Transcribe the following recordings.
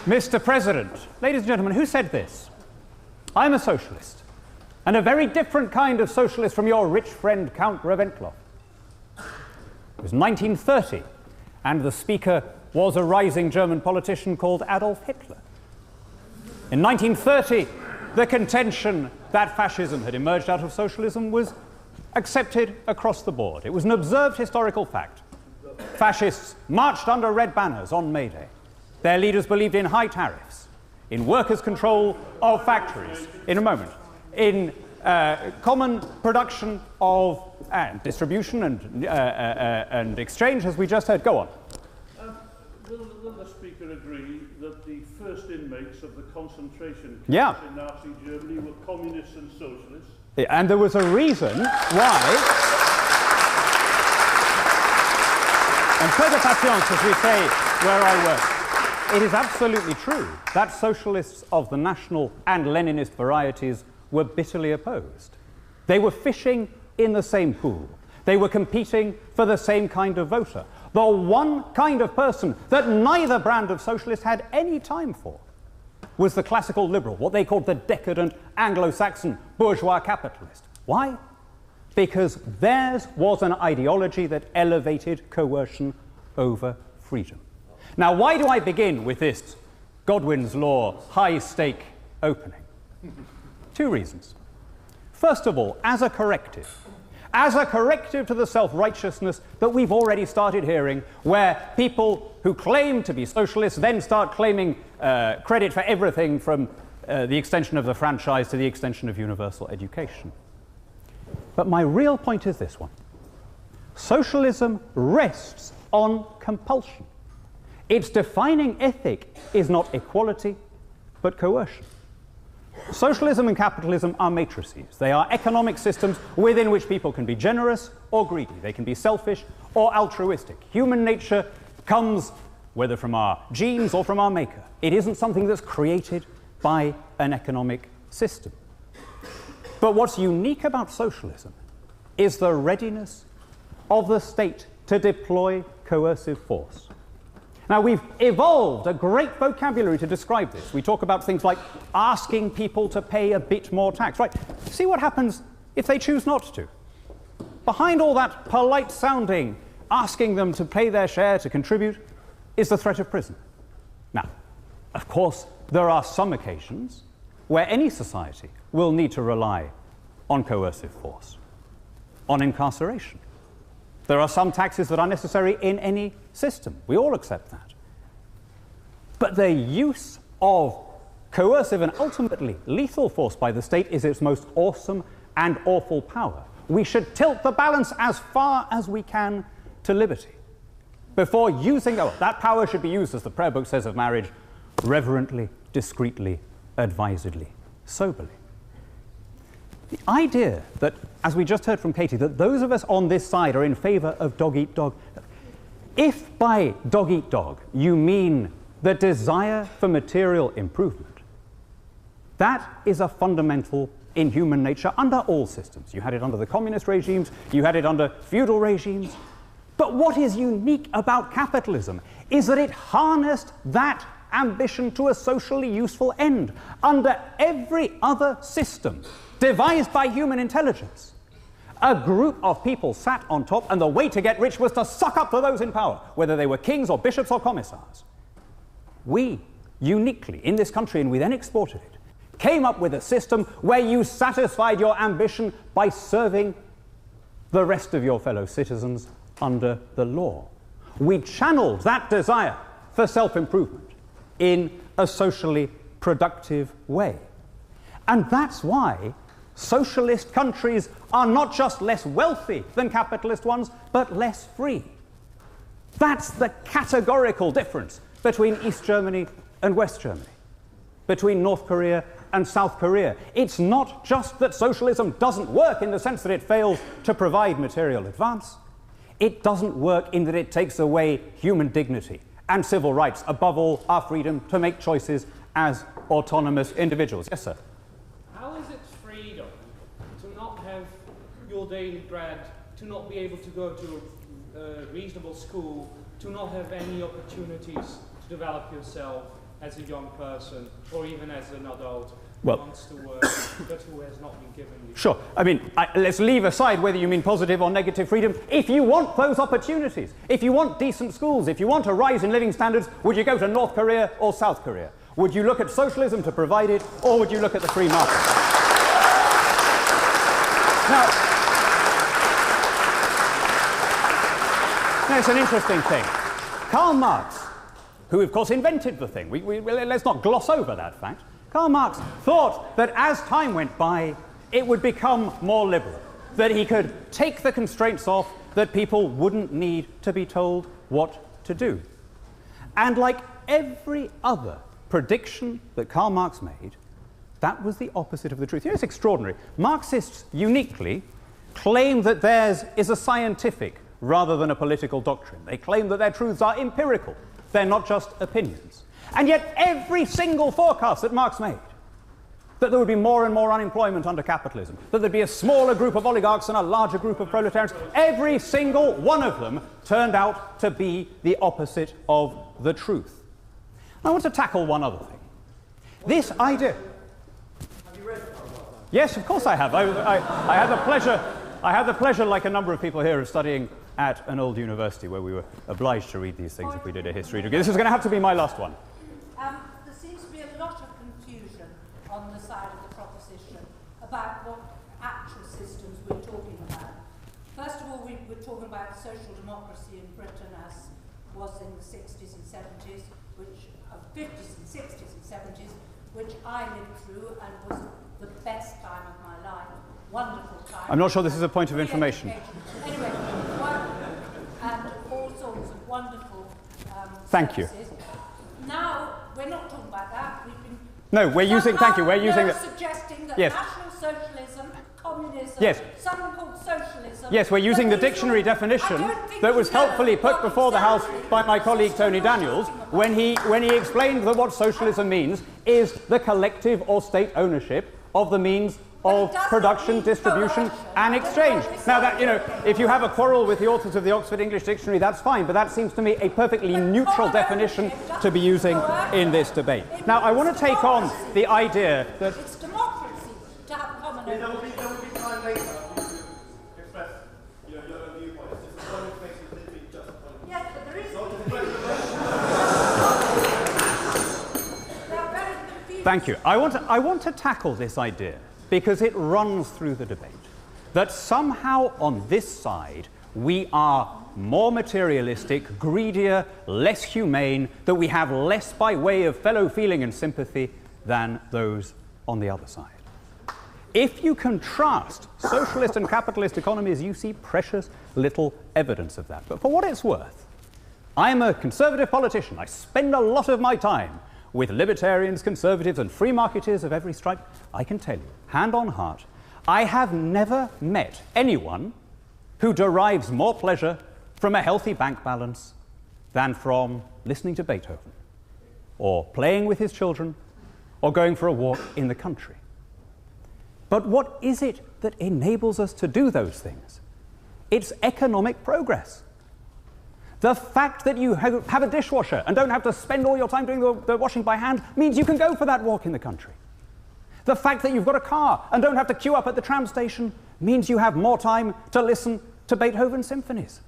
Mr. President, ladies and gentlemen, who said this? I'm a socialist, and a very different kind of socialist from your rich friend Count Reventlow. It was 1930, and the speaker was a rising German politician called Adolf Hitler. In 1930, the contention that fascism had emerged out of socialism was accepted across the board. It was an observed historical fact. Fascists marched under red banners on May Day. Their leaders believed in high tariffs, in workers' control of factories, in a moment, in common production of distribution and exchange, as we just heard. Go on. Will the Speaker agree that the first inmates of the concentration camps in Nazi Germany were communists and socialists? And there was a reason why. And peu de patience, as we say where I work. It is absolutely true that socialists of the national and Leninist varieties were bitterly opposed. They were fishing in the same pool. They were competing for the same kind of voter. The one kind of person that neither brand of socialist had any time for was the classical liberal, what they called the decadent Anglo-Saxon bourgeois capitalist. Why? Because theirs was an ideology that elevated coercion over freedom. Now, why do I begin with this Godwin's Law high-stake opening? Two reasons. First of all, as a corrective to the self-righteousness that we've already started hearing, where people who claim to be socialists then start claiming credit for everything from the extension of the franchise to the extension of universal education. But my real point is this one. Socialism rests on compulsion. Its defining ethic is not equality, but coercion. Socialism and capitalism are matrices. They are economic systems within which people can be generous or greedy. They can be selfish or altruistic. Human nature comes whether from our genes or from our maker. It isn't something that's created by an economic system. But what's unique about socialism is the readiness of the state to deploy coercive force. Now, we've evolved a great vocabulary to describe this. We talk about things like asking people to pay a bit more tax, right? See what happens if they choose not to. Behind all that polite sounding, asking them to pay their share, to contribute, is the threat of prison. Now, of course, there are some occasions where any society will need to rely on coercive force, on incarceration. There are some taxes that are necessary in any system. We all accept that. But the use of coercive and ultimately lethal force by the state is its most awesome and awful power. We should tilt the balance as far as we can to liberty. Before using that power should be used, as the prayer book says of marriage, reverently, discreetly, advisedly, soberly. The idea that, as we just heard from Katie, that those of us on this side are in favor of dog-eat-dog. If by dog-eat-dog you mean the desire for material improvement, that is a fundamental in human nature under all systems. You had it under the communist regimes, you had it under feudal regimes. But what is unique about capitalism is that it harnessed that ambition to a socially useful end. Under every other system devised by human intelligence, a group of people sat on top, and the way to get rich was to suck up to those in power, whether they were kings or bishops or commissars. We, uniquely, in this country, and we then exported it, came up with a system where you satisfied your ambition by serving the rest of your fellow citizens under the law. We channeled that desire for self-improvement in a socially productive way. And that's why socialist countries are not just less wealthy than capitalist ones, but less free. That's the categorical difference between East Germany and West Germany, between North Korea and South Korea. It's not just that socialism doesn't work in the sense that it fails to provide material advance. It doesn't work in that it takes away human dignity and civil rights, above all, our freedom to make choices as autonomous individuals. Yes, sir? How is it freedom to not have your daily bread, to not be able to go to a reasonable school, to not have any opportunities to develop yourself, as a young person or even as an adult who Well, wants to work but who has not been given the... Sure. I mean, let's leave aside whether you mean positive or negative freedom. If you want those opportunities, if you want decent schools, if you want a rise in living standards, would you go to North Korea or South Korea? Would you look at socialism to provide it, or would you look at the free market? Now, it's an interesting thing. Karl Marx, who of course invented the thing, let's not gloss over that fact. Karl Marx thought that as time went by, it would become more liberal, that he could take the constraints off, that people wouldn't need to be told what to do. And like every other prediction that Karl Marx made, that was the opposite of the truth. You know, it's extraordinary. Marxists uniquely claim that theirs is a scientific rather than a political doctrine. They claim that their truths are empirical. They're not just opinions. And yet every single forecast that Marx made, that there would be more and more unemployment under capitalism, that there'd be a smaller group of oligarchs and a larger group of proletarians, every single one of them turned out to be the opposite of the truth. I want to tackle one other thing. This idea... Have you read about that? Yes, of course I have. I had the pleasure, like a number of people here, of studying at an old university where we were obliged to read these things if we did a history degree. This is going to have to be my last one. There seems to be a lot of confusion on the side of the proposition about what actual systems we're talking about. First of all, we're talking about social democracy in Britain as was in the 60s and 70s, which 50s and 60s and 70s, which I lived through and was the best time of my life. Wonderful time. I'm not sure this is a point of information. Anyway, and all sorts of wonderful Thank you. services. Now, we're not talking about that. We've been... No, we're using... Thank you. We're using... suggesting that yes. National Socialism, Communism, yes. something called Socialism... Yes, we're using the dictionary definition that was helpfully put before the House by my colleague Tony Daniels when he explained that what socialism means is the collective or state ownership of the means of production, distribution, and exchange. Now, that, you know, if you have a quarrel with the authors of the Oxford English Dictionary, that's fine, but that seems to me a perfectly neutral definition to be using in this debate. Now, I want to take on the idea that... It's democracy to have common ownership. There will be time later for you to express your own viewpoints. This is one information that literally just... Yes, but there is... Thank you. I want to tackle this idea because it runs through the debate, that somehow on this side we are more materialistic, greedier, less humane, that we have less by way of fellow feeling and sympathy than those on the other side. If you contrast socialist and capitalist economies, you see precious little evidence of that. But for what it's worth, I'm a conservative politician. I spend a lot of my time with libertarians, conservatives, and free marketeers of every stripe. I can tell you, hand on heart, I have never met anyone who derives more pleasure from a healthy bank balance than from listening to Beethoven, or playing with his children, or going for a walk in the country. But what is it that enables us to do those things? It's economic progress. The fact that you have a dishwasher and don't have to spend all your time doing the washing by hand means you can go for that walk in the country. The fact that you've got a car and don't have to queue up at the tram station means you have more time to listen to Beethoven's symphonies.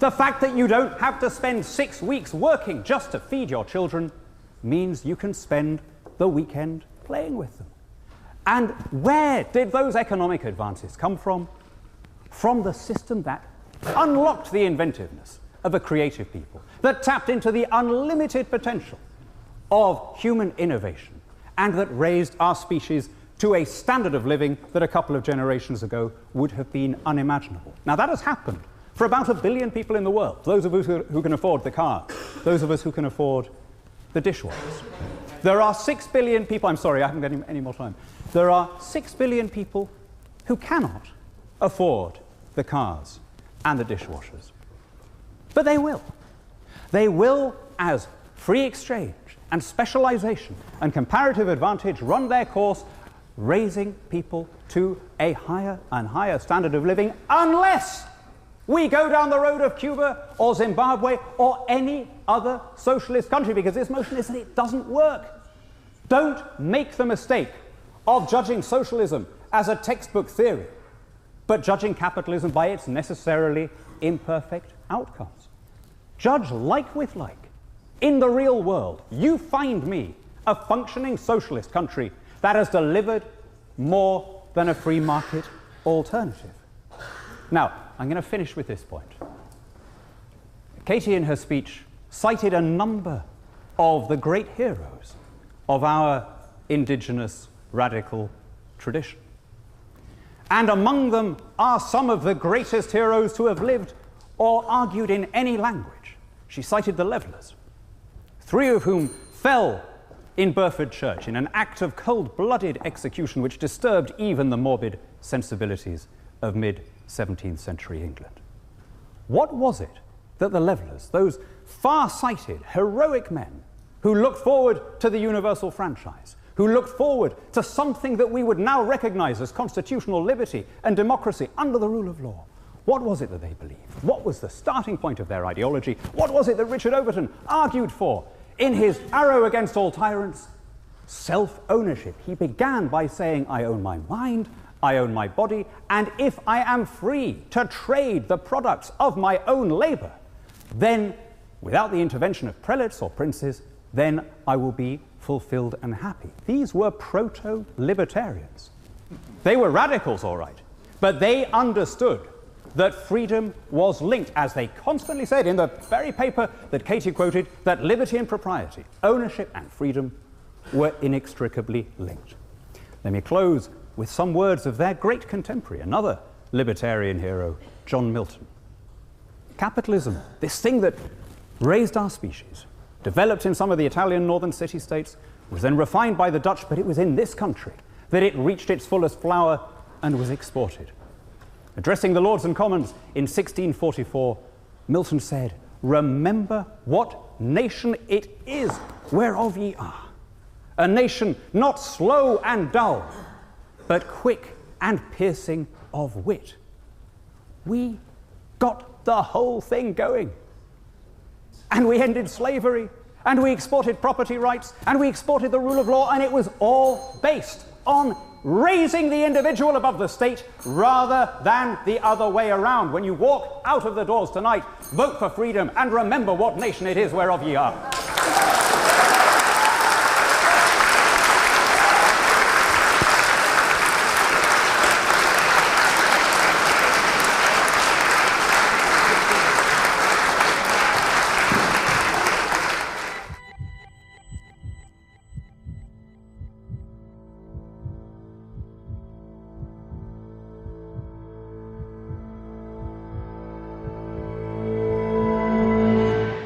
The fact that you don't have to spend 6 weeks working just to feed your children means you can spend the weekend playing with them. And where did those economic advances come from? From the system that unlocked the inventiveness of a creative people, that tapped into the unlimited potential of human innovation, and that raised our species to a standard of living that a couple of generations ago would have been unimaginable. Now, that has happened for about 1 billion people in the world, those of us who can afford the car, those of us who can afford the dishwashers. There are 6 billion people, I'm sorry, I haven't got any more time. There are 6 billion people who cannot afford the cars and the dishwashers. But they will. They will as free exchange and specialization and comparative advantage run their course, raising people to a higher and higher standard of living, unless We go down the road of Cuba or Zimbabwe or any other socialist country, because this motion is that it doesn't work. Don't make the mistake of judging socialism as a textbook theory, but judging capitalism by its necessarily imperfect outcomes. Judge like with like. In the real world, you find me a functioning socialist country that has delivered more than a free market alternative. Now, I'm going to finish with this point. Katie, in her speech, cited a number of the great heroes of our indigenous radical tradition. And among them are some of the greatest heroes to have lived or argued in any language. She cited the Levellers, 3 of whom fell in Burford Church in an act of cold-blooded execution which disturbed even the morbid sensibilities of mid-17th century England. What was it that the Levellers, those far-sighted, heroic men who looked forward to the universal franchise, who looked forward to something that we would now recognize as constitutional liberty and democracy under the rule of law, what was it that they believed? What was the starting point of their ideology? What was it that Richard Overton argued for in his Arrow Against All Tyrants? Self-ownership. He began by saying, I own my mind, I own my body, and if I am free to trade the products of my own labor, then, without the intervention of prelates or princes, then I will be fulfilled and happy. These were proto-libertarians. They were radicals, all right, but they understood that freedom was linked, as they constantly said in the very paper that Katie quoted, that liberty and propriety, ownership and freedom were inextricably linked. Let me close with some words of their great contemporary, another libertarian hero, John Milton. Capitalism, this thing that raised our species, developed in some of the Italian northern city-states, was then refined by the Dutch, but it was in this country that it reached its fullest flower and was exported. Addressing the Lords and Commons in 1644, Milton said, "Remember what nation it is whereof ye are, a nation not slow and dull, but quick and piercing of wit." We got the whole thing going. And we ended slavery, and we exported property rights, and we exported the rule of law, and it was all based on raising the individual above the state rather than the other way around. When you walk out of the doors tonight, vote for freedom and remember what nation it is whereof ye are.